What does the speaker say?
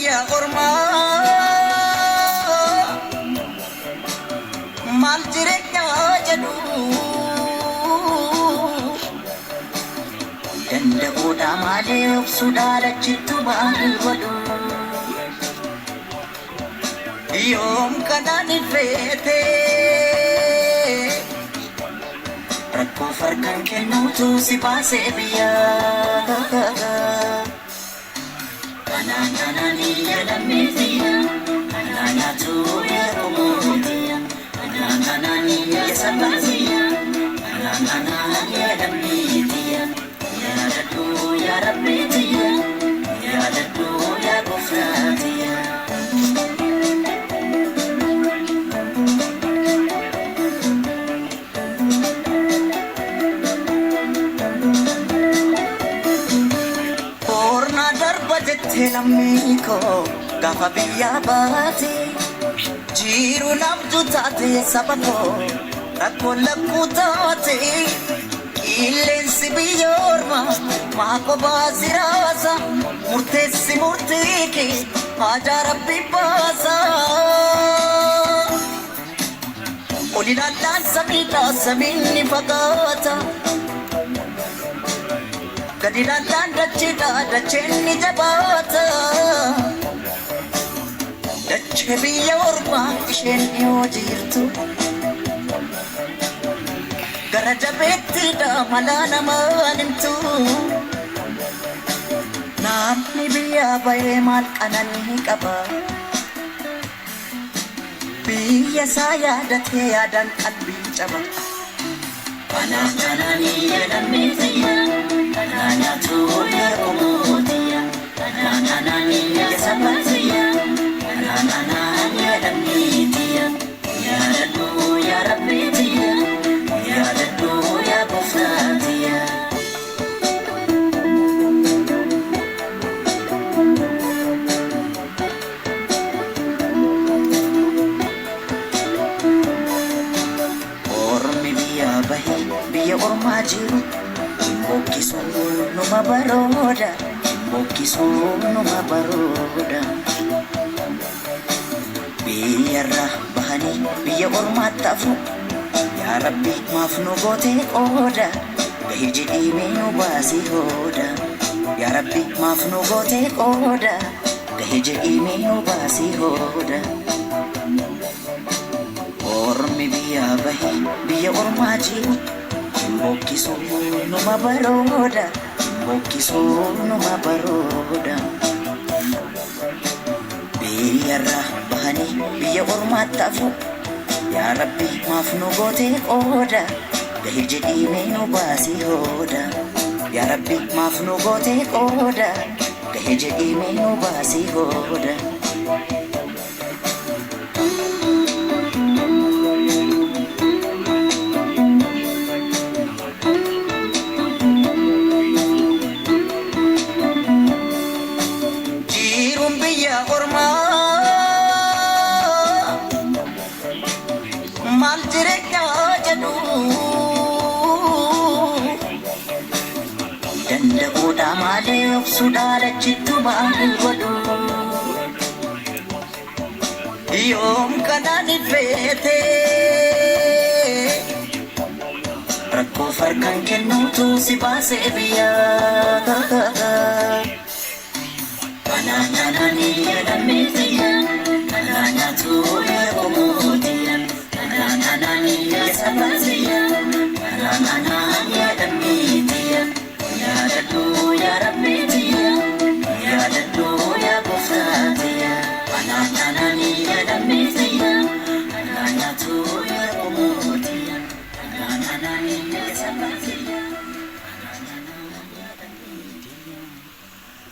biyya ormaa maal jireenya jedhu danda'uudha malee obsuudhaan achitti maal godhu yoom kanaan ifeete rakkoo farkaan kennuutu si baasee biyyaa Ananani yalamizia, ananatu yakomotia, ananani yasabazia, ananani yalamizia, yadatu yarabizia, yadatu yakofratia. Lamiko gafa biyya baate jiru namtu taate sabako rakkoo lakkuu taate qilleensi biyya ormaa maako baasiraasa murteessi murteeke haajaa rabbi baasa olilaallaan samiidhaa samiinni fagaata Gadilaan dachidhaa dacheenni jabaata dachee biyya ormaa isheen dhiyoo jirtu gara jabeettidha malaa namaan himtu namni biyyaa bahee maal qananii qaba biyya isaa yaadatee yaadaan qalbii caba Ananani yalamizia, ananatu yakomotia, ananani yasabazia, ananani yalamizia, yadatu yarabizia, yadatu yakofratia. Biyya ormaa jiru bokkisuun numa barooda bokkisuun numa barooda biyyarraa bahanii biyya ormaatti hafu yaa rabbi maaf nu gootee qooda gahee jedhimee nu baasii hooda yaa rabbi maaf nu gootee qooda gahee jedhimee nu baasii hooda ormi biyya bahee biyya ormaa jiru bokkisuun numa barooda bokkisuun numa barooda biyyarraa bahanii biyya ormaatti hafu yaa rabbi maaf nu gootee qooda gahee jedhimee nu baasii hooda yaa rabbi maaf nu gootee qooda gahee jedhimee nu baasii hooda Mal jireenya jedhu danda'uudha malee obsuudhaan achitti maal godhu yoom kanaan ifeete rakkoo farkaan kennuutu si baasee biyyaa Ananani yalamizia